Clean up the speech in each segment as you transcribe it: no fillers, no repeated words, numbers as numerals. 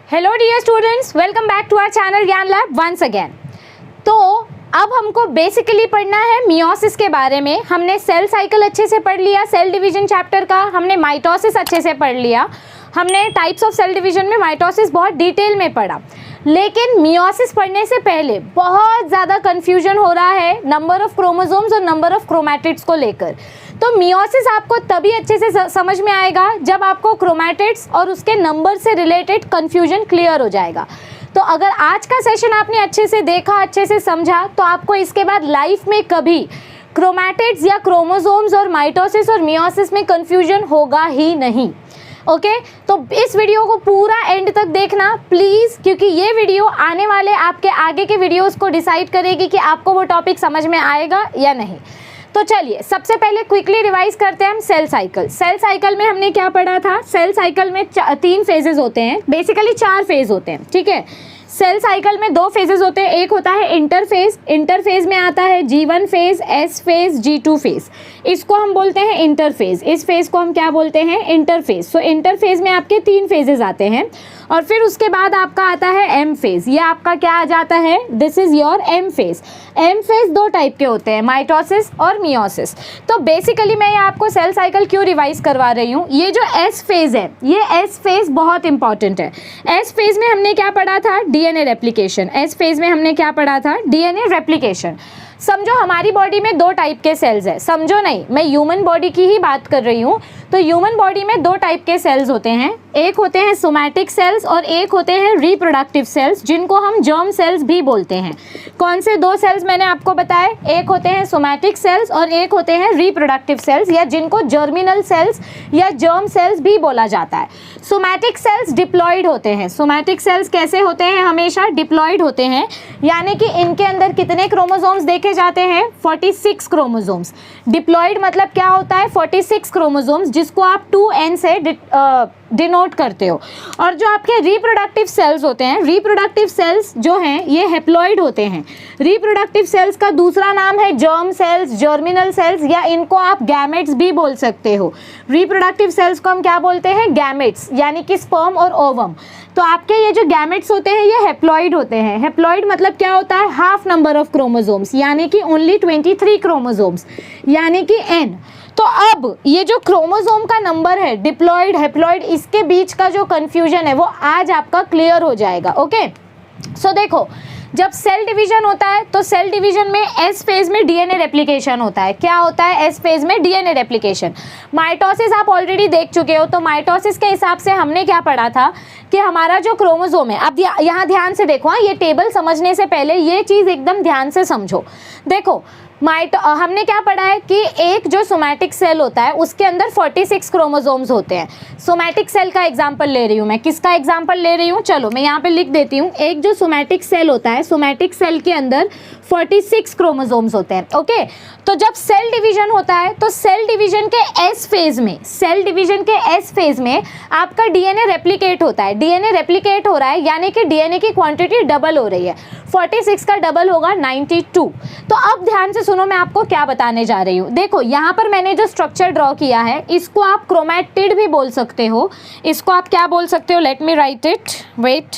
Hello dear students, welcome back to our channel Gyan lab once again. तो अब हमको basically पढ़ना है मियोसिस के बारे में। हमने सेल साइकिल अच्छे से पढ़ लिया, सेल डिवीजन चैप्टर का हमने माइटोसिस अच्छे से पढ़ लिया, हमने टाइप्स ऑफ सेल डिवीजन में माइटोसिस बहुत डिटेल में पढ़ा। लेकिन मियोसिस पढ़ने से पहले बहुत ज़्यादा कन्फ्यूजन हो रहा है नंबर ऑफ क्रोमोसोम्स और नंबर ऑफ क्रोमैटिड्स को लेकर। तो मियोसिस आपको तभी अच्छे से समझ में आएगा जब आपको क्रोमैटिड्स और उसके नंबर से रिलेटेड कन्फ्यूजन क्लियर हो जाएगा। तो अगर आज का सेशन आपने अच्छे से देखा, अच्छे से समझा, तो आपको इसके बाद लाइफ में कभी क्रोमैटिड्स या क्रोमोसोम्स और माइटोसिस और मियोसिस में कन्फ्यूजन होगा ही नहीं। ओके तो इस वीडियो को पूरा एंड तक देखना प्लीज़, क्योंकि ये वीडियो आने वाले आपके आगे के वीडियोस को डिसाइड करेगी कि आपको वो टॉपिक समझ में आएगा या नहीं। तो चलिए सबसे पहले क्विकली रिवाइज करते हैं हम सेल साइकिल। सेल साइकिल में हमने क्या पढ़ा था? सेल साइकिल में 3 फेजेस होते हैं, बेसिकली 4 फेज होते हैं, ठीक है। सेल साइकिल में 2 फेजेस होते हैं, एक होता है इंटरफेज। इंटरफेज में आता है G1 phase, S phase, G2 phase, इसको हम बोलते हैं इंटरफेज। इस फेज को हम क्या बोलते हैं? इंटरफेज। सो इंटरफेज में आपके 3 फेजेस आते हैं और फिर उसके बाद आपका आता है M फेज। ये आपका क्या आ जाता है? This is your M phase. M phase 2 type के होते हैं, माइटोसिस और मियोसिस। तो बेसिकली मैं आपको सेल साइकिल क्यों रिवाइज करवा रही हूँ? ये जो S फेज है, ये S फेज बहुत इंपॉर्टेंट है। S फेज में हमने क्या पढ़ा था? DNA replication. S फेज में हमने क्या पढ़ा था? DNA replication. समझो हमारी बॉडी में 2 टाइप के सेल्स है, समझो नहीं, मैं ह्यूमन बॉडी की ही बात कर रही हूँ। तो ह्यूमन बॉडी में 2 टाइप के सेल्स होते हैं, एक होते हैं सोमैटिक सेल्स और एक होते हैं रिप्रोडक्टिव सेल्स, जिनको हम जर्म सेल्स भी बोलते हैं। कौन से 2 सेल्स मैंने आपको बताए? एक होते हैं सोमैटिक सेल्स और एक होते हैं रिप्रोडक्टिव सेल्स, या जिनको जर्मिनल सेल्स या जर्म सेल्स भी बोला जाता है। सोमैटिक सेल्स डिप्लॉयड होते हैं। सोमैटिक सेल्स कैसे होते हैं? हमेशा डिप्लॉयड होते हैं, यानी कि इनके अंदर कितने क्रोमोसोम्स देखे जाते हैं? 46 क्रोमोसोम्स। डिप्लॉयड मतलब क्या होता है? 46 क्रोमोसोम्स, जिसको आप 2n से डिनोट करते हो। और जो आपके रिप्रोडक्टिव सेल्स होते हैं, रिप्रोडक्टिव सेल्स जो हैं ये हैप्लॉइड होते हैं। रिप्रोडक्टिव सेल्स का दूसरा नाम है जर्म सेल्स, जर्मिनल सेल्स, या इनको आप गैमेट्स भी बोल सकते हो। रिप्रोडक्टिव सेल्स को हम क्या बोलते हैं? गैमेट्स, यानी कि स्पर्म और ओवम। तो आपके ये जो गैमेट्स होते हैं ये हैप्लॉइड होते हैं। हैप्लॉइड मतलब क्या होता है? हाफ नंबर ऑफ क्रोमोसोम्स, यानी कि ओनली 23 क्रोमोसोम्स, यानी कि n। तो अब ये जो क्रोमोसोम का नंबर है, डिप्लॉयड, हैप्लॉइड, इसके बीच का जो कंफ्यूजन है वो आज आपका क्लियर हो जाएगा। ओके सो देखो, जब सेल डिवीजन होता है तो सेल डिवीजन में एस फेज में डीएनए रेप्लिकेशन होता है। क्या होता है एस फेज में? DNA replication. माइटोसिस आप ऑलरेडी देख चुके हो। तो माइटोसिस के हिसाब से हमने क्या पढ़ा था कि हमारा जो क्रोमोसोम है, अब यहाँ ध्यान से देखो, हाँ, ये टेबल समझने से पहले ये चीज़ एकदम ध्यान से समझो। देखो हमने क्या पढ़ा है कि एक जो सोमैटिक सेल होता है उसके अंदर 46 क्रोमोसोम्स होते हैं। सोमैटिक सेल का एग्जांपल ले रही हूँ मैं। किसका एग्जांपल ले रही हूँ? चलो मैं यहाँ पे लिख देती हूँ। एक जो सोमैटिक सेल होता है, सोमैटिक सेल के अंदर 46 क्रोमोसोम्स होते हैं। ओके तो जब सेल डिवीजन होता है तो सेल डिवीजन के एस फेज में, सेल डिवीजन के एस फेज में आपका डीएनए रेप्लिकेट होता है। डीएनए रेप्लिकेट हो रहा है, यानी कि डीएनए की क्वांटिटी डबल हो रही है। 46 का डबल होगा 92। तो अब ध्यान से सुनो, मैं आपको क्या बताने जा रही हूँ। देखो यहाँ पर मैंने जो स्ट्रक्चर ड्रॉ किया है, इसको आप क्रोमैटिड भी बोल सकते हो। इसको आप क्या बोल सकते हो? Let me write it, wait,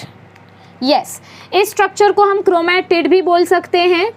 yes, इस स्ट्रक्चर को हम क्रोमैटिड भी बोल सकते हैं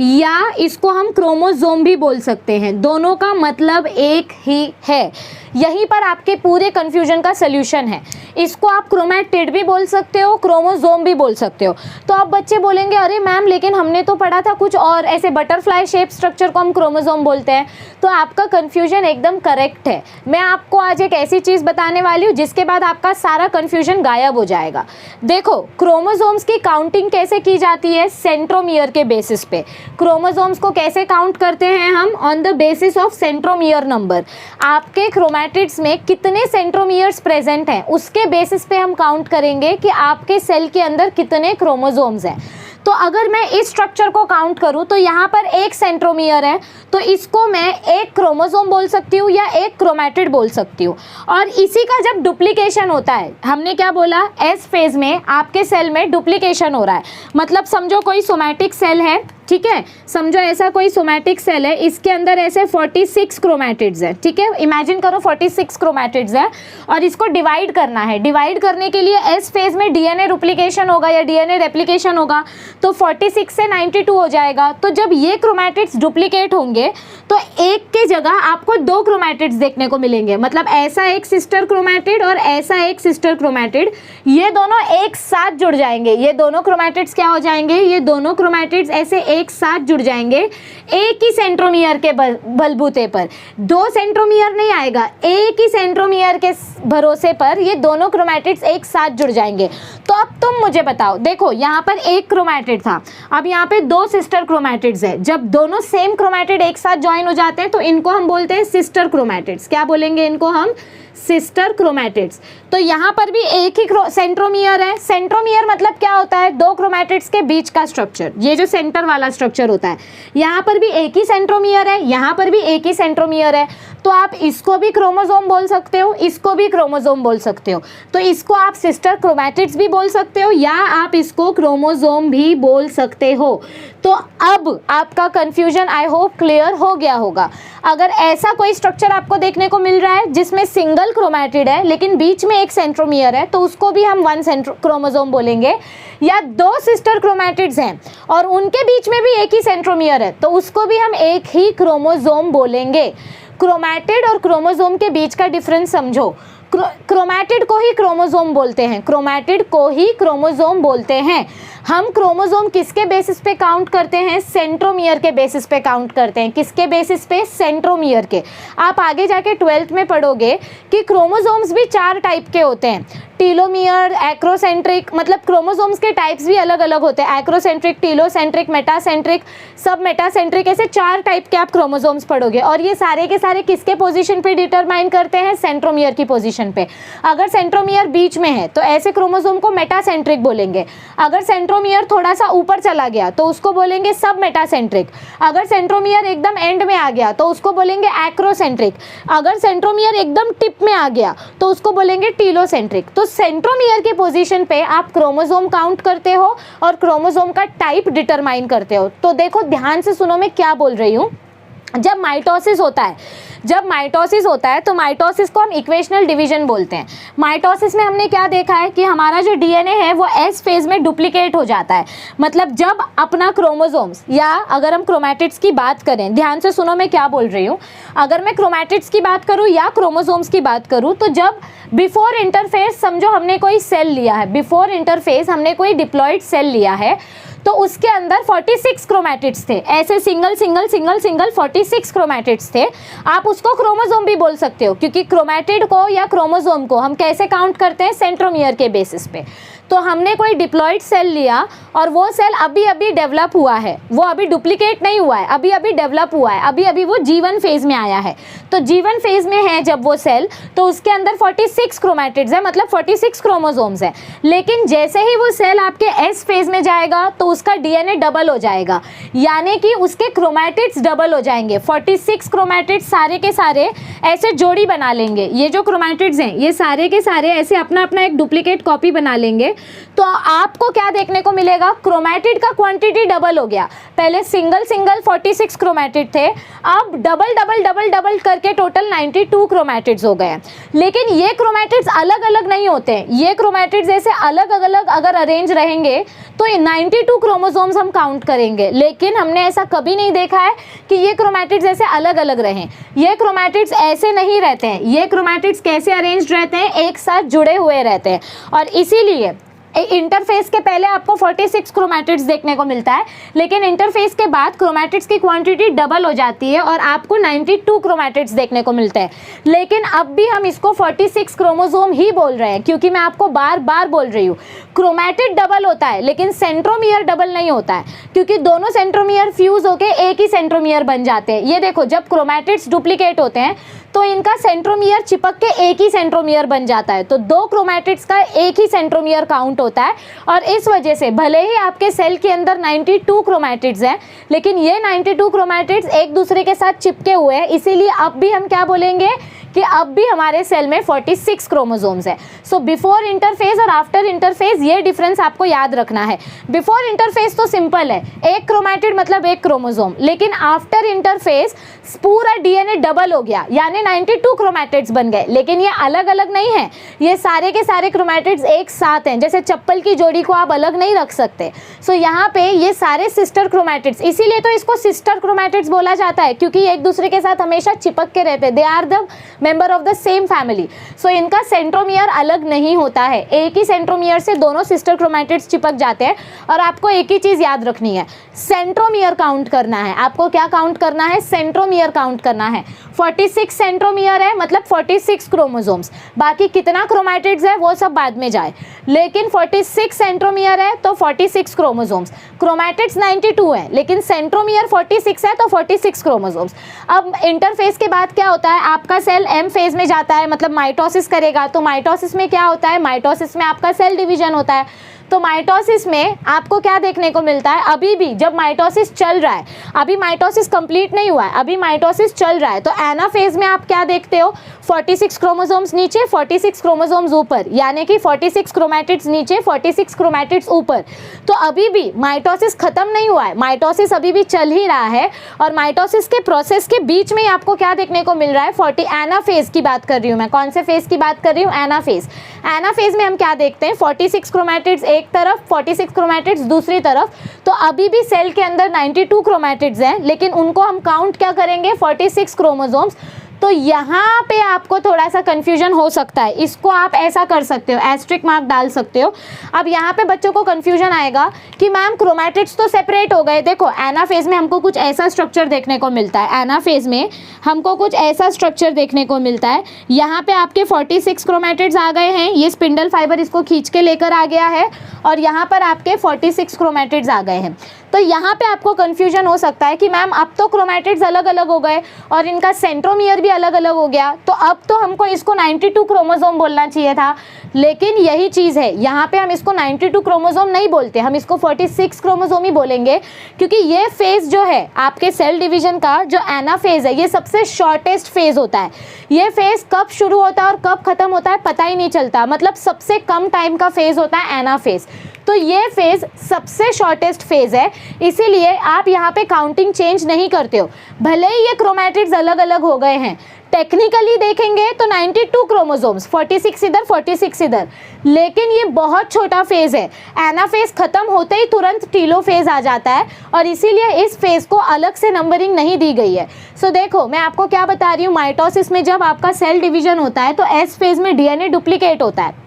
या इसको हम क्रोमोसोम भी बोल सकते हैं। दोनों का मतलब एक ही है। यहीं पर आपके पूरे कन्फ्यूजन का सल्यूशन है। इसको आप क्रोमैटिड भी बोल सकते हो, क्रोमोसोम भी बोल सकते हो। तो अब बच्चे बोलेंगे, अरे मैम लेकिन हमने तो पढ़ा था कुछ और, ऐसे बटरफ्लाई शेप स्ट्रक्चर को हम क्रोमोसोम बोलते हैं। तो आपका कन्फ्यूजन एकदम करेक्ट है। मैं आपको आज एक ऐसी चीज़ बताने वाली हूँ जिसके बाद आपका सारा कन्फ्यूजन गायब हो जाएगा। देखो क्रोमोसोम्स की काउंटिंग कैसे की जाती है? सेंट्रोमियर के बेसिस पे। क्रोमोसोम्स को कैसे काउंट करते हैं हम? On the basis of centromere number. आपके क्रोमैटिड्स में कितने सेंट्रोमियर्स प्रेजेंट हैं उसके बेसिस पे हम काउंट करेंगे कि आपके सेल के अंदर कितने क्रोमोसोम्स हैं। तो अगर मैं इस स्ट्रक्चर को काउंट करूं तो यहाँ पर 1 सेंट्रोमियर है, तो इसको मैं 1 क्रोमोसोम बोल सकती हूँ या 1 क्रोमैटिड बोल सकती हूँ। और इसी का जब डुप्लीकेशन होता है, हमने क्या बोला? एस फेज में आपके सेल में डुप्लीकेशन हो रहा है। मतलब समझो कोई सोमैटिक सेल है, ठीक है। समझो ऐसा कोई सोमैटिक सेल है, इसके अंदर ऐसे 46 क्रोमैटिड्स है, ठीक है। इमेजिन करो 46 क्रोमैटिड्स है और इसको डिवाइड करना है। डिवाइड करने के लिए एस फेज में डीएनए डुप्लीकेशन होगा या डीएनए रेप्लिकेशन होगा, तो 46 से 92 हो जाएगा। तो जब ये क्रोमैटिड्स डुप्लीकेट होंगे तो एक की जगह आपको 2 क्रोमैटिड्स देखने को मिलेंगे, मतलब ऐसा एक सिस्टर क्रोमैटिड और ऐसा एक सिस्टर क्रोमैटिड, ये दोनों एक साथ जुड़ जाएंगे। ये दोनों क्रोमैटिड्स क्या हो जाएंगे, ये दोनों क्रोमैटिड्स ऐसे एक साथ जुड़ जाएंगे एक ही सेंट्रोमियर के बलबूते पर। 2 सेंट्रोमियर नहीं आएगा, एक ही सेंट्रोमियर के भरोसे पर ये दोनों क्रोमैटिड्स एक साथ जुड़ जाएंगे। तो अब तुम मुझे बताओ, देखो यहाँ पर एक क्रोमैटिड था, अब यहाँ पे 2 सिस्टर क्रोमैटिड्स है। जब दोनों सेम क्रोमैटिड एक साथ ज्वाइन हो जाते हैं तो इनको हम बोलते हैं सिस्टर क्रोमैटिड्स। क्या बोलेंगे इनको हम, सिस्टर क्रोमैटिड्स। तो यहाँ पर भी एक ही सेंट्रोमियर है। सेंट्रोमियर मतलब क्या होता है, 2 क्रोमैटिड्स के बीच का स्ट्रक्चर, ये जो सेंटर वाला स्ट्रक्चर होता है। यहाँ पर भी एक ही सेंट्रोमियर है, यहाँ पर भी एक ही सेंट्रोमियर है। तो आप इसको भी क्रोमोसोम बोल सकते हो, इसको भी क्रोमोसोम बोल सकते हो। तो इसको आप सिस्टर क्रोमैटिड्स भी बोल सकते हो या आप इसको क्रोमोसोम भी बोल सकते हो। तो अब आपका कंफ्यूजन आई होप क्लियर हो गया होगा। अगर ऐसा कोई स्ट्रक्चर आपको देखने को मिल रहा है जिसमें सिंगल क्रोमैटिड है लेकिन बीच में एक सेंट्रोमियर है, तो उसको भी हम 1 क्रोमोसोम बोलेंगे। या 2 सिस्टर क्रोमैटिड्स हैं और उनके बीच में भी एक ही सेंट्रोमियर है, तो उसको भी हम एक ही क्रोमोसोम बोलेंगे। क्रोमैटिड और क्रोमोसोम के बीच का डिफरेंस समझो। क्रोमैटिड को ही क्रोमोसोम बोलते हैं, क्रोमैटिड को ही क्रोमोसोम बोलते हैं। हम क्रोमोसोम किसके बेसिस पे काउंट करते हैं, सेंट्रोमियर के बेसिस पे काउंट करते हैं। किसके बेसिस पे, सेंट्रोमियर के। आप आगे जाके 12th में पढ़ोगे कि क्रोमोसोम्स भी 4 टाइप के होते हैं, टीलोमियर, एक्रोसेंट्रिक, मतलब क्रोमोसोम्स के टाइप्स भी अलग अलग होते हैं। एक्रोसेंट्रिक, टीलोसेंट्रिक, मेटासेंट्रिक, सब मेटासेंट्रिक, ऐसे 4 टाइप के आप क्रोमोसोम्स पढ़ोगे। और ये सारे के सारे किसके पोजीशन पे डिटरमाइन करते हैं, सेंट्रोमियर की पोजीशन पे। अगर सेंट्रोमियर बीच में है तो ऐसे क्रोमोसोम को मेटासेंट्रिक बोलेंगे। अगर सेंट्रोमियर थोड़ा सा ऊपर चला गया तो उसको बोलेंगे सब मेटासेंट्रिक। अगर सेंट्रोमियर एकदम एंड में आ गया तो उसको बोलेंगे एक्रोसेंट्रिक। अगर सेंट्रोमियर एकदम टिप में आ गया तो उसको बोलेंगे टीलोसेंट्रिक। तो सेंट्रोमियर की पोजीशन पे आप क्रोमोसोम काउंट करते हो और क्रोमोसोम का टाइप डिटरमाइन करते हो। तो देखो ध्यान से सुनो मैं क्या बोल रही हूँ। जब माइटोसिस होता है तो माइटोसिस को हम इक्वेशनल डिवीजन बोलते हैं। माइटोसिस में हमने क्या देखा है कि हमारा जो डीएनए है वो एस फेज में डुप्लीकेट हो जाता है। मतलब जब अपना क्रोमोसोम्स, या अगर हम क्रोमैटिड्स की बात करें, ध्यान से सुनो मैं क्या बोल रही हूँ। अगर मैं क्रोमैटिड्स की बात करूँ या क्रोमोसोम्स की बात करूँ, तो जब बिफोर इंटरफेस समझो हमने कोई सेल लिया है, बिफोर इंटरफेस हमने कोई डिप्लॉयड सेल लिया है, तो उसके अंदर 46 क्रोमैटिड्स थे, ऐसे सिंगल 46 क्रोमैटिड्स थे। आप उसको क्रोमोसोम भी बोल सकते हो, क्योंकि क्रोमैटिड को या क्रोमोसोम को हम कैसे काउंट करते हैं, सेंट्रोमियर के बेसिस पे। तो हमने कोई डिप्लॉयड सेल लिया और वो सेल अभी अभी डेवलप हुआ है, वो अभी डुप्लीकेट नहीं हुआ है, अभी अभी डेवलप हुआ है, अभी अभी वो G1 फेज में आया है। तो G1 फेज में है जब वो सेल, तो उसके अंदर 46 क्रोमैटिड्स है, मतलब 46 क्रोमोसोम्स है। लेकिन जैसे ही वो सेल आपके S फेज में जाएगा तो उसका डीएनए डबल हो जाएगा, यानी कि उसके क्रोमैटिड्स डबल हो जाएंगे। 46 क्रोमैटिड्स सारे के सारे ऐसे जोड़ी बना लेंगे। ये जो क्रोमैटिड्स हैं ये सारे के सारे ऐसे अपना अपना एक डुप्लीकेट कॉपी बना लेंगे। तो आपको क्या देखने को मिलेगा, क्रोमैटिड का क्वांटिटी डबल हो गया। पहले सिंगल 46 क्रोमैटिड थे, अब डबल करके टोटल 92 क्रोमैटिड्स हो गए। लेकिन ये क्रोमैटिड्स अलग अलग नहीं होते हैं, ये क्रोमैटिड्स ऐसे अलग अलग अगर अरेंज रहेंगे तो 92 क्रोमोसोम्स हम काउंट करेंगे। लेकिन हमने ऐसा कभी नहीं देखा है कि ये क्रोमैटिड्स ऐसे अलग अलग रहें। ये क्रोमैटिड्स ऐसे नहीं रहते हैं, ये क्रोमैटिड्स कैसे अरेंज्ड रहते हैं, एक साथ जुड़े हुए रहते हैं। और इसीलिए इंटरफेस के पहले आपको 46 क्रोमैटिड्स देखने को मिलता है, लेकिन इंटरफेस के बाद क्रोमैटिड्स की क्वांटिटी डबल हो जाती है और आपको 92 क्रोमैटिड्स देखने को मिलते हैं। लेकिन अब भी हम इसको 46 क्रोमोसोम ही बोल रहे हैं, क्योंकि मैं आपको बार बार बोल रही हूँ क्रोमैटिड डबल होता है लेकिन सेंट्रोमियर डबल नहीं होता है, क्योंकि दोनों सेंट्रोमियर फ्यूज होके एक ही सेंट्रोमियर बन जाते हैं। ये देखो, जब क्रोमैटिड्स डुप्लीकेट होते हैं तो इनका सेंट्रोमियर चिपक के एक ही सेंट्रोमियर बन जाता है। तो 2 क्रोमैटिड्स का एक ही सेंट्रोमियर काउंट होता है और इस वजह से भले ही आपके सेल के अंदर 92 क्रोमैटिड्स हैं, लेकिन ये 92 क्रोमैटिड्स एक दूसरे के साथ चिपके हुए हैं। इसीलिए अब भी हम क्या बोलेंगे कि अब भी हमारे सेल में 46 क्रोमोसोम्स है। सो बिफोर इंटरफेज और आफ्टर इंटरफेज ये डिफरेंस आपको याद रखना है। बिफोर इंटरफेज तो सिंपल है, एक क्रोमैटिड मतलब एक क्रोमोसोम, लेकिन आफ्टर इंटरफेज पूरा डीएनए डबल हो गया, यानी 92 क्रोमैटिड्स बन गए। लेकिन ये अलग अलग नहीं है, ये सारे के सारे क्रोमैटिड्स एक साथ हैं, जैसे चप्पल की जोड़ी को आप अलग नहीं रख सकते। सो यहाँ पे ये सारे सिस्टर क्रोमैटिड्स, इसीलिए तो इसको सिस्टर क्रोमैटिड्स बोला जाता है, क्योंकि एक दूसरे के साथ हमेशा चिपक के रहते हैं। They are the member of the same family. So इनका सेंट्रोमियर अलग नहीं होता है, एक ही सेंट्रोमियर से दोनों सिस्टर क्रोमैटिड्स चिपक जाते हैं। और आपको एक ही चीज़ याद रखनी है, सेंट्रोमियर काउंट करना है। आपको क्या काउंट करना है? सेंट्रोमियर काउंट करना है। 46 सेंट्रोमियर है मतलब 46 क्रोमोसोम्स। बाकी कितना क्रोमैटिड्स है वो सब बाद में जाए, लेकिन 46 सेंट्रोमियर है तो 46 क्रोमोसोम्स। क्रोमैटिड्स 92 है लेकिन सेंट्रोमियर 46 है तो 46 क्रोमोसोम्स। अब इंटरफेज के बाद क्या होता है? आपका सेल एम फेज में जाता है, मतलब माइटोसिस करेगा। तो माइटोसिस में क्या होता है? माइटोसिस में आपका सेल डिवीजन होता है। तो माइटोसिस में आपको क्या देखने को मिलता है? अभी भी जब माइटोसिस चल रहा है, अभी माइटोसिस कंप्लीट नहीं हुआ है, अभी माइटोसिस चल रहा है, तो एनाफेज में आप क्या देखते हो? 46 क्रोमोसोम्स नीचे, 46 क्रोमोसोम्स ऊपर, यानी कि 46 क्रोमैटिड्स नीचे, 46 क्रोमैटिड्स ऊपर। तो अभी भी माइटोसिस खत्म नहीं हुआ है, माइटोसिस अभी भी चल ही रहा है। और माइटोसिस के प्रोसेस के बीच में आपको क्या देखने को मिल रहा है? 40 एनाफेज की बात कर रही हूँ मैं। कौन से फेज की बात कर रही हूँ? एनाफेज। एनाफेज में हम क्या देखते हैं? 46 क्रोमैटिड्स एक तरफ, 46 क्रोमैटिड्स दूसरी तरफ। तो अभी भी सेल के अंदर 92 क्रोमैटिड्स हैं, लेकिन उनको हम काउंट क्या करेंगे? 46 क्रोमोसोम्स। तो यहाँ पे आपको थोड़ा सा कंफ्यूजन हो सकता है, इसको आप ऐसा कर सकते हो, एस्ट्रिक मार्क डाल सकते हो। अब यहाँ पे बच्चों को कंफ्यूजन आएगा कि मैम क्रोमैटिड्स तो सेपरेट हो गए। देखो एनाफेज में हमको कुछ ऐसा स्ट्रक्चर देखने को मिलता है, एनाफेज में हमको कुछ ऐसा स्ट्रक्चर देखने को मिलता है। यहाँ पे आपके 46 क्रोमैटिड्स आ गए हैं, ये स्पिंडल फाइबर इसको खींच के लेकर आ गया है, और यहाँ पर आपके 46 क्रोमैटिड्स आ गए हैं। तो यहाँ पे आपको कंफ्यूजन हो सकता है कि मैम अब तो क्रोमैटिड्स अलग अलग हो गए और इनका सेंट्रोमियर भी अलग अलग हो गया, तो अब तो हमको इसको 92 क्रोमोसोम बोलना चाहिए था। लेकिन यही चीज़ है, यहाँ पे हम इसको 92 क्रोमोसोम नहीं बोलते, हम इसको 46 क्रोमोसोम ही बोलेंगे, क्योंकि ये फेज़ जो है आपके सेल डिवीजन का, जो एनाफेज है, ये सबसे शॉर्टेस्ट फेज़ होता है। ये फेज़ कब शुरू होता है और कब ख़त्म होता है पता ही नहीं चलता, मतलब सबसे कम टाइम का फेज़ होता है एनाफेज। तो ये फेज़ सबसे शॉर्टेस्ट फेज़ है, इसीलिए आप यहाँ पे काउंटिंग चेंज नहीं करते हो। भले ही ये क्रोमैटिड्स अलग अलग हो गए हैं, टेक्निकली देखेंगे तो 92 क्रोमोसोम्स, 46 इधर 46 इधर, लेकिन ये बहुत छोटा फेज़ है। एनाफेज खत्म होते ही तुरंत टीलोफेज आ जाता है, और इसीलिए इस फेज़ को अलग से नंबरिंग नहीं दी गई है। सो देखो मैं आपको क्या बता रही हूँ, माइटोसिस में जब आपका सेल डिवीजन होता है तो एस फेज़ में डीएनए डुप्लीकेट होता है।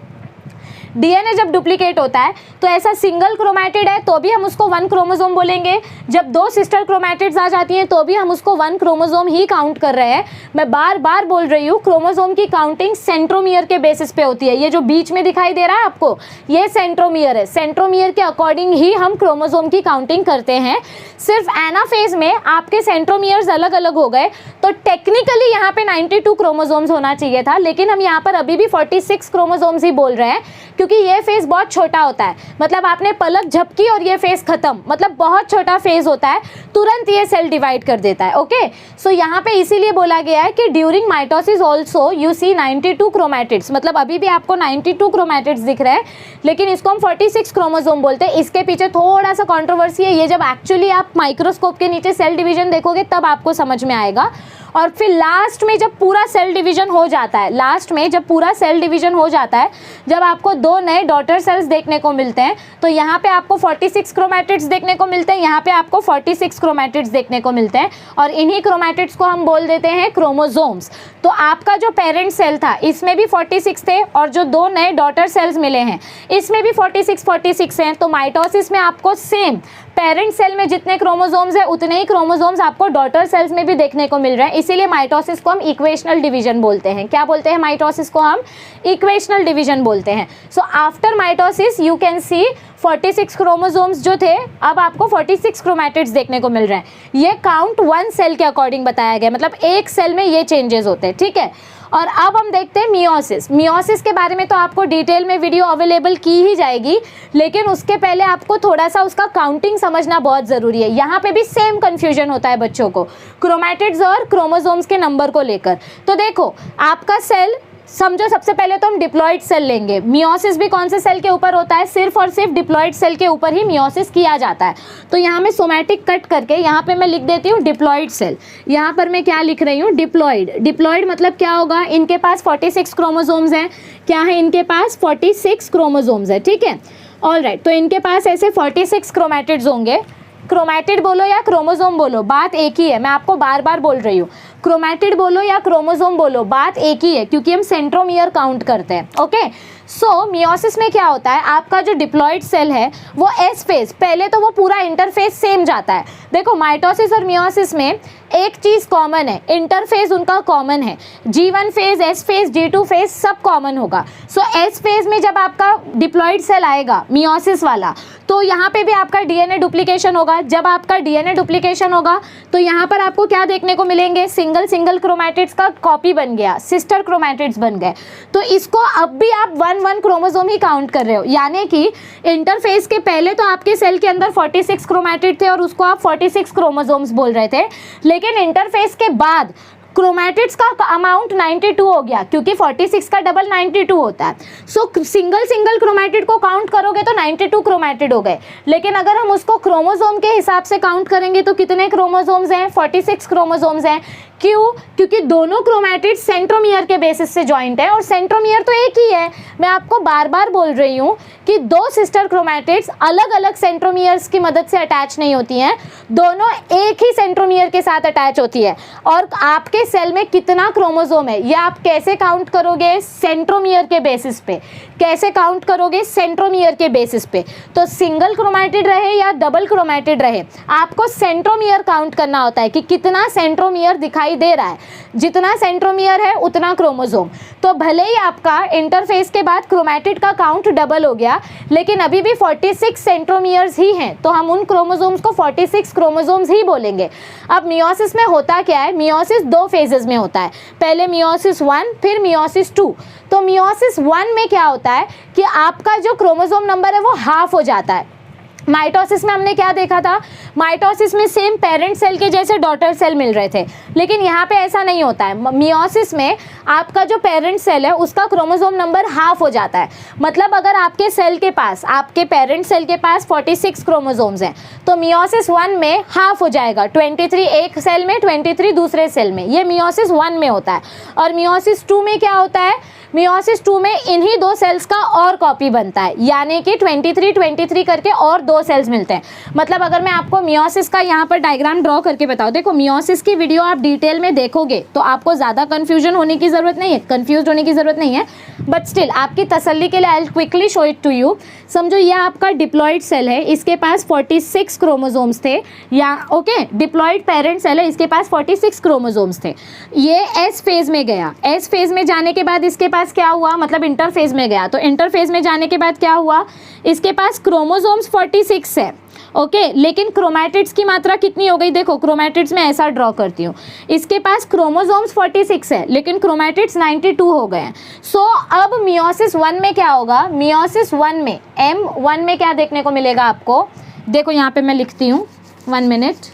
डीएनए जब डुप्लीकेट होता है तो ऐसा सिंगल क्रोमैटिड है तो भी हम उसको 1 क्रोमोसोम बोलेंगे, जब 2 सिस्टर क्रोमैटिड्स आ जाती हैं तो भी हम उसको 1 क्रोमोसोम ही काउंट कर रहे हैं। मैं बार बार बोल रही हूँ, क्रोमोसोम की काउंटिंग सेंट्रोमियर के बेसिस पे होती है। ये जो बीच में दिखाई दे रहा है आपको, ये सेंट्रोमियर है, सेंट्रोमियर के अकॉर्डिंग ही हम क्रोमोसोम की काउंटिंग करते हैं। सिर्फ एनाफेज में आपके सेंट्रोमियर्स अलग अलग हो गए, तो टेक्निकली यहाँ पे 92 क्रोमोसोम्स होना चाहिए था, लेकिन हम यहाँ पर अभी भी 46 क्रोमोसोम्स ही बोल रहे हैं, क्योंकि ये फेज़ बहुत छोटा होता है। मतलब आपने पलक झपकी और ये फेज़ खत्म, मतलब बहुत छोटा फेज़ होता है, तुरंत ये सेल डिवाइड कर देता है। ओके, सो यहाँ पे इसीलिए बोला गया है कि during mitosis also you see 92 chromatids, मतलब अभी भी आपको 92 क्रोमैटिड्स दिख रहे हैं, लेकिन इसको हम 46 क्रोमोसोम बोलते हैं। इसके पीछे थोड़ा सा कंट्रोवर्सी है, ये जब एक्चुअली आप माइक्रोस्कोप के नीचे सेल डिवीजन देखोगे तब आपको समझ में आएगा। और फिर लास्ट में जब पूरा सेल डिवीजन हो जाता है, लास्ट में जब पूरा सेल डिवीजन हो जाता है, जब आपको 2 नए डॉटर सेल्स देखने को मिलते हैं, तो यहाँ पे आपको 46 क्रोमैटिड्स देखने को मिलते हैं, यहाँ पे आपको 46 क्रोमैटिड्स देखने को मिलते हैं, और इन्हीं क्रोमैटिड्स को हम बोल देते हैं क्रोमोसोम्स। तो आपका जो पेरेंट सेल था इसमें भी 46 थे, और जो 2 नए डॉटर सेल्स मिले हैं इसमें भी 46 हैं। तो माइटोसिस में आपको सेम पेरेंट सेल में जितने क्रोमोसोम्स है उतने ही क्रोमोसोम्स आपको डॉटर सेल्स में भी देखने को मिल रहे हैं, इसीलिए माइटोसिस को हम इक्वेशनल डिवीजन बोलते हैं। क्या बोलते हैं? माइटोसिस को हम इक्वेशनल डिवीजन बोलते हैं। So after mitosis you can see 46 chromosomes जो थे, अब आपको 46 क्रोमैटिड्स देखने को मिल रहे हैं। ये काउंट 1 सेल के अकॉर्डिंग बताया गया, मतलब एक सेल में ये चेंजेस होते हैं, ठीक है। और अब हम देखते हैं मियोसिस। मियोसिस के बारे में तो आपको डिटेल में वीडियो अवेलेबल की ही जाएगी, लेकिन उसके पहले आपको थोड़ा सा उसका काउंटिंग समझना बहुत ज़रूरी है। यहाँ पे भी सेम कन्फ्यूजन होता है बच्चों को क्रोमैटिड्स और क्रोमोसोम्स के नंबर को लेकर। तो देखो आपका सेल समझो सबसे पहले तो हम डिप्लॉइड सेल लेंगे। मियोसिस भी कौन से सेल के ऊपर होता है? सिर्फ और सिर्फ डिप्लॉइड सेल के ऊपर ही मियोसिस किया जाता है। तो यहाँ मैं सोमैटिक कट करके यहाँ पे मैं लिख देती हूँ डिप्लॉइड सेल। यहाँ पर मैं क्या लिख रही हूँ? डिप्लॉइड। डिप्लॉइड मतलब क्या होगा? इनके पास 46 क्रोमोसोम्स हैं। क्या है इनके पास? 46 क्रोमोसोम्स है, ठीक है। ऑलराइट, तो इनके पास ऐसे 46 क्रोमैटिड्स होंगे। क्रोमैटिड बोलो या क्रोमोसोम बोलो, बात एक ही है। मैं आपको बार बार बोल रही हूँ, क्रोमैटिड बोलो या क्रोमोसोम बोलो, बात एक ही है, क्योंकि हम सेंट्रोमियर काउंट करते हैं। ओके, सो मियोसिस में क्या होता है? आपका जो डिप्लॉइड सेल है वो एस फेज, पहले तो वो पूरा इंटरफेस सेम जाता है। देखो, माइटोसिस और मियोसिस में एक चीज़ कॉमन है, इंटरफेस उनका कॉमन है। G1 phase, S phase, G2 phase सब कॉमन होगा। सो S फेज में जब आपका डिप्लॉइड सेल आएगा मियोसिस वाला, तो यहाँ पे भी आपका डीएनए डुप्लीकेशन होगा। जब आपका डीएनए डुप्लीकेशन होगा तो यहाँ पर आपको क्या देखने को मिलेंगे? सिंगल क्रोमैटिड्स का कॉपी बन गया, सिस्टर क्रोमैटिड्स बन गए। तो इसको अब भी आप 1 क्रोमोसोम ही काउंट कर रहे हो, यानी कि इंटरफेस के पहले तो आपके सेल के अंदर 46 क्रोमैटिड थे और उसको आप 46 क्रोमोसोम्स बोल रहे थे, लेकिन इंटरफेस के बाद क्रोमैटिड्स का अमाउंट 92 हो गया, क्योंकि 46 का डबल 92 होता है। सो सिंगल क्रोमैटिड को काउंट करोगे तो 92 क्रोमैटिड हो गए, लेकिन अगर हम उसको क्रोमोसोम के हिसाब से काउंट करेंगे तो कितने क्रोमोसोम्स हैं? 46 क्रोमोसोम्स हैं। क्यों? क्योंकि दोनों क्रोमैटिड सेंट्रोमियर के बेसिस से जॉइंट है, और सेंट्रोमियर तो एक ही है। मैं आपको बार बार बोल रही हूँ कि दो सिस्टर क्रोमैटिड्स अलग अलग सेंट्रोमियर्स की मदद से अटैच नहीं होती हैं, दोनों एक ही सेंट्रोमियर के साथ अटैच होती है। और आपके सेल में कितना क्रोमोसोम है ये आप कैसे काउंट करोगे? सेंट्रोमियर के बेसिस पे। कैसे काउंट करोगे? सेंट्रोमियर के बेसिस पे। तो सिंगल क्रोमैटिड रहे या डबल क्रोमैटिड रहे, आपको सेंट्रोमियर काउंट करना होता है कि कितना सेंट्रोमियर दिखाई दे रहा है। जितना सेंट्रोमियर है उतना क्रोमोसोम। तो भले ही आपका इंटरफेस के बाद क्रोमैटिड का काउंट डबल हो गया, लेकिन अभी भी 46 सेंट्रोमियर्स ही हैं, तो हम उन क्रोमोसोम्स को 46 क्रोमोसोम्स ही बोलेंगे। अब मियोसिस में होता क्या है? मियोसिस 2 फेजेस में होता है, पहले मियोसिस 1 फिर मियोसिस 2। तो मियोसिस 1 में क्या होता है कि आपका जो क्रोमोसोम नंबर है वो हाफ हो जाता है। माइटोसिस में हमने क्या देखा था? माइटोसिस में सेम पेरेंट सेल के जैसे डॉटर सेल मिल रहे थे, लेकिन यहाँ पे ऐसा नहीं होता है। मियोसिस में आपका जो पेरेंट सेल है उसका क्रोमोसोम नंबर हाफ हो जाता है। मतलब अगर आपके सेल के पास, आपके पेरेंट सेल के पास 46 क्रोमोसोम्स हैं, तो मियोसिस 1 में हाफ हो जाएगा, 23 एक सेल में, 23 दूसरे सेल में। ये मियोसिस 1 में होता है। और मियोसिस 2 में क्या होता है? मियोसिस 2 में इन्हीं 2 सेल्स का और कॉपी बनता है, यानी कि 23 करके और 2 सेल्स मिलते हैं। मतलब अगर मैं आपको मियोसिस का यहाँ पर डायग्राम ड्रॉ करके बताऊँ, देखो मियोसिस की वीडियो आप डिटेल में देखोगे तो आपको ज़्यादा कन्फ्यूजन होने की ज़रूरत नहीं है, कन्फ्यूज होने की ज़रूरत नहीं है, बट स्टिल आपकी तसल्ली के लिए I will quickly show it to you. समझो ये आपका डिप्लॉइड सेल है, इसके पास 46 क्रोमोसोम्स थे, या ओके, डिप्लॉइड पेरेंट सेल है, इसके पास 46 क्रोमोसोम्स थे। ये एस फेज में गया, एस फेज में जाने के बाद इसके पास क्या हुआ? मतलब इंटरफेज में गया, तो इंटरफेज में जाने के बाद क्या हुआ? इसके पास क्रोमोसोम्स 46 है, ओके, लेकिन क्रोमैटिड्स की मात्रा कितनी हो गई? देखो क्रोमैटिड्स में ऐसा ड्रॉ करती हूँ, इसके पास क्रोमोसोम्स 46 है लेकिन क्रोमैटिड्स 92 हो गए हैं। सो अब मियोसिस 1 में क्या होगा? मियोसिस 1 में M1 में क्या देखने को मिलेगा आपको? देखो यहाँ पे मैं लिखती हूँ, 1 मिनट।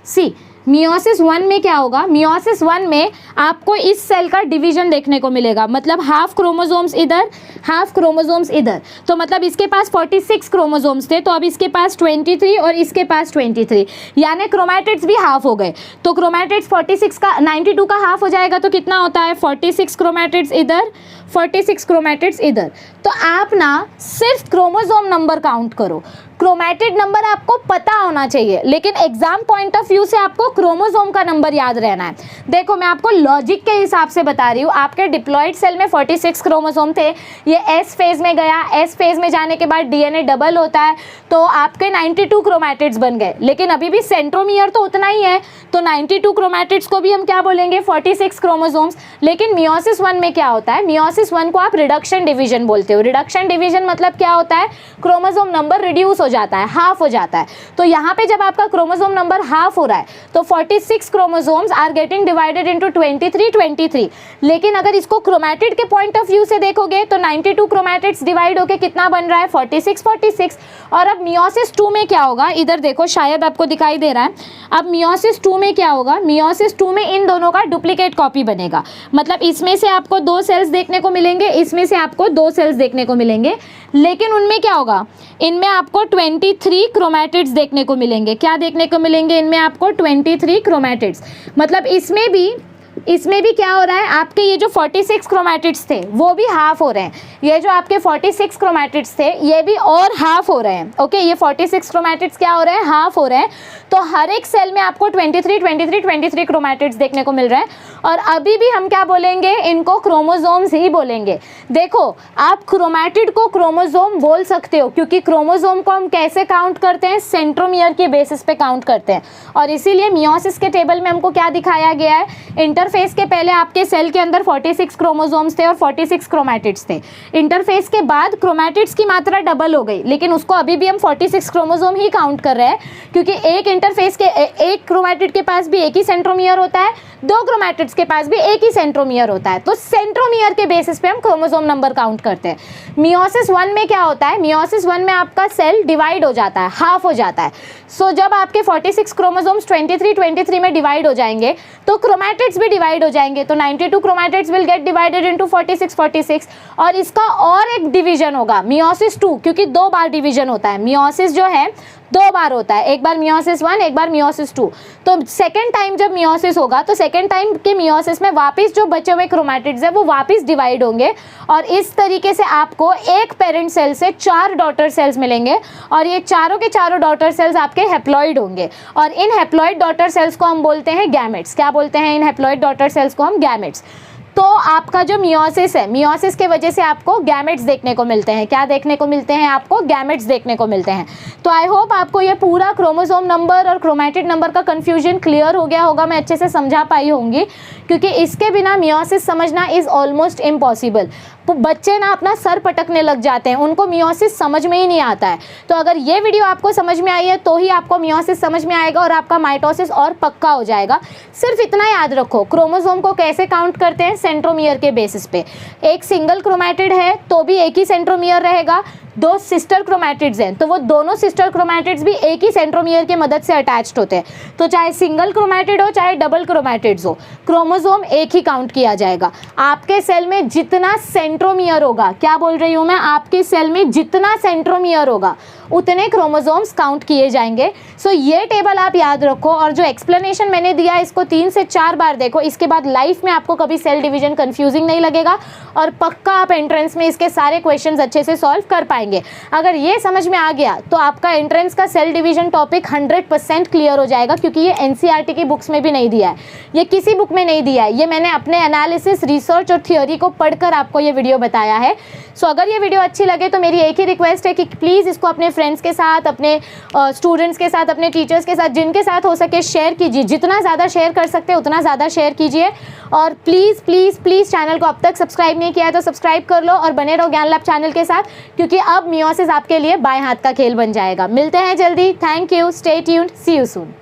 सी मियोसिस 1 में क्या होगा? मियोसिस 1 में आपको इस सेल का डिवीजन देखने को मिलेगा, मतलब हाफ क्रोमोसोम्स इधर, हाफ क्रोमोसोम्स इधर। तो मतलब इसके पास 46 क्रोमोसोम्स थे, तो अब इसके पास 23 और इसके पास 23, यानी क्रोमैटिड्स भी हाफ हो गए। तो क्रोमैटिड्स 46 का 92 का हाफ हो जाएगा, तो कितना होता है? 46 क्रोमैटिड्स इधर, 46 क्रोमैटिड्स इधर। तो आप ना सिर्फ क्रोमोसोम नंबर काउंट करो, क्रोमैटिड नंबर आपको पता होना चाहिए, लेकिन एग्जाम पॉइंट ऑफ व्यू से आपको क्रोमोसोम का नंबर याद रहना है। देखो मैं आपको लॉजिक के हिसाब से बता रही हूँ। आपके डिप्लॉइड सेल में 46 क्रोमोसोम थे, ये एस फेज में गया, एस फेज में जाने के बाद डीएनए डबल होता है, तो आपके 92 क्रोमैटिड्स बन गए, लेकिन अभी भी सेंट्रोमियर तो उतना ही है, तो 92 क्रोमैटिड्स को भी हम क्या बोलेंगे? 46 क्रोमोसोम्स। लेकिन मियोसिस 1 में क्या होता है? मियोसिस 1 को आप रिडक्शन डिवीजन बोलते हो। रिडक्शन डिवीजन मतलब क्या होता है? क्रोमोसोम नंबर रिड्यूस हो जाता है, हाफ हो जाता है। तो यहाँ पे जब आपका क्रोमोसोम नंबर हाफ हो रहा है तो 46 chromosomes are getting divided into 23। लेकिन अगर इसको क्रोमैटिड के पॉइंट ऑफ व्यू से देखोगे तो 92 क्रोमैटिड्स डिवाइड होके कितना बन रहा है, 46। और अब मियोसिस 2 में क्या होगा, इधर देखो शायद आपको दिखाई दे रहा है। अब मियोसिस 2 में क्या होगा, मियोसिस 2 में इन दोनों का डुप्लीकेट कॉपी बनेगा। मतलब इसमें से आपको 2 सेल्स देखने को मिलेंगे, इसमें से आपको 2 सेल्स देखने को मिलेंगे, लेकिन उनमें क्या होगा, इनमें आपको 23 क्रोमैटिड्स देखने को मिलेंगे। क्या देखने को मिलेंगे, इनमें आपको 23 क्रोमैटिड्स। मतलब इसमें भी क्या हो रहा है, आपके ये जो 46 क्रोमैटिड्स थे वो भी हाफ हो रहे हैं। ये जो आपके 46 क्रोमैटिड्स थे ये भी और हाफ हो रहे हैं। ओके, ये 46 क्रोमैटिड्स क्या हो रहे हैं, हाफ हो रहे हैं। तो हर एक सेल में आपको 23 क्रोमैटिड्स देखने को मिल रहे हैं। और अभी भी हम क्या बोलेंगे, इनको क्रोमोसोम्स ही बोलेंगे। देखो, आप क्रोमैटिड को क्रोमोसोम बोल सकते हो क्योंकि क्रोमोसोम को हम कैसे काउंट करते हैं, सेंट्रोमियर के बेसिस पे काउंट करते हैं। और इसीलिए मियोसिस के टेबल में हमको क्या दिखाया गया है, इंटरफेस के पहले आपके सेल के अंदर 46 क्रोमोसोम्स थे और 46 क्रोमैटिड्स थे। इंटरफेस के बाद क्रोमैटिड्स की मात्रा डबल हो गई, लेकिन उसको अभी भी हम 46 क्रोमोसोम ही काउंट कर रहे हैं क्योंकि एक इंटरफेस के एक क्रोमैटिड के पास भी एक ही सेंट्रोमियर होता है, 2 क्रोमैटिड्स के पास भी एक ही सेंट्रोमियर होता है। तो सेंट्रोमियर के बेसिस पे हम क्रोमोसोम नंबर काउंट करते हैं। मियोसिस 1 में क्या होता है, मियोसिस 1 में आपका सेल डिवाइड हो जाता है, हाफ हो जाता है। सो जब आपके 46 क्रोमोसोम्स 23 में डिवाइड हो जाएंगे तो क्रोमैटिड्स भी डिवाइड हो जाएंगे। तो 92 chromatids will get divided into 46। और इसका और एक डिवीजन होगा मियोसिस 2, क्योंकि 2 बार डिवीजन होता है। मियोसिस जो है 2 बार होता है, एक बार मियोसिस 1, एक बार मियोसिस 2। तो सेकेंड टाइम जब मियोसिस होगा तो सेकेंड टाइम के मियोसिस में वापस जो बचे हुए क्रोमैटिड्स है वो वापस डिवाइड होंगे और इस तरीके से आपको एक पेरेंट सेल से 4 डॉटर सेल्स मिलेंगे और ये चारों के चारों डॉटर सेल्स आपके हैप्लॉइड होंगे। और इन हैप्लॉइड डॉटर सेल्स को हम बोलते हैं गैमेट्स। क्या बोलते हैं, इन हैप्लॉइड डॉटर सेल्स को हम गैमेट्स। तो आपका जो मियोसिस है, मियोसिस के वजह से आपको गैमेट्स देखने को मिलते हैं। क्या देखने को मिलते हैं, आपको गैमेट्स देखने को मिलते हैं। तो आई होप आपको ये पूरा क्रोमोसोम नंबर और क्रोमैटिड नंबर का कन्फ्यूजन क्लियर हो गया होगा, मैं अच्छे से समझा पाई होंगी, क्योंकि इसके बिना मियोसिस समझना इज़ ऑलमोस्ट इम्पॉसिबल। तो बच्चे ना अपना सर पटकने लग जाते हैं, उनको मियोसिस समझ में ही नहीं आता है। तो अगर ये वीडियो आपको समझ में आई है तो ही आपको मियोसिस समझ में आएगा और आपका माइटोसिस और पक्का हो जाएगा। सिर्फ इतना याद रखो, क्रोमोसोम को कैसे काउंट करते हैं, सेंट्रोमियर के बेसिस पे। एक सिंगल क्रोमैटिड है तो भी एक ही सेंट्रोमियर रहेगा, 2 सिस्टर क्रोमैटिड्स हैं तो वो दोनों सिस्टर क्रोमैटिड्स भी एक ही सेंट्रोमियर की मदद से अटैच्ड होते हैं। तो चाहे सिंगल क्रोमैटिड हो चाहे डबल क्रोमैटिड्स हो, क्रोमोसोम एक ही काउंट किया जाएगा। आपके सेल में जितना सेंट्रोमियर होगा, क्या बोल रही हूँ मैं, आपके सेल में जितना सेंट्रोमियर होगा उतने क्रोमोसोम्स काउंट किए जाएंगे। सो ये टेबल आप याद रखो और जो एक्सप्लेनेशन मैंने दिया इसको 3 से 4 बार देखो। इसके बाद लाइफ में आपको कभी सेल डिवीजन कंफ्यूजिंग नहीं लगेगा और पक्का आप एंट्रेंस में इसके सारे क्वेश्चंस अच्छे से सॉल्व कर पाएंगे। अगर ये समझ में आ गया तो आपका एंट्रेंस का सेल डिवीजन टॉपिक 100% क्लियर हो जाएगा, क्योंकि ये एनसीईआरटी की बुक्स में भी नहीं दिया है, ये किसी बुक में नहीं दिया है, ये मैंने अपने एनालिसिस, रिसर्च और थियोरी को पढ़कर आपको ये वीडियो बताया है। सो अगर ये वीडियो अच्छी लगे तो मेरी एक ही रिक्वेस्ट है कि प्लीज़ इसको अपने फ्रेंड्स के साथ, अपने स्टूडेंट्स के साथ, अपने टीचर्स के साथ, जिनके साथ हो सके शेयर कीजिए। जितना ज़्यादा शेयर कर सकते हैं उतना ज़्यादा शेयर कीजिए। और प्लीज़ प्लीज़ प्लीज़ चैनल को अब तक सब्सक्राइब नहीं किया है तो सब्सक्राइब कर लो और बने रहो ज्ञान लैब चैनल के साथ, क्योंकि अब मियोसिस आपके लिए बाएं हाथ का खेल बन जाएगा। मिलते हैं जल्दी। Thank you, stay tuned, see you soon.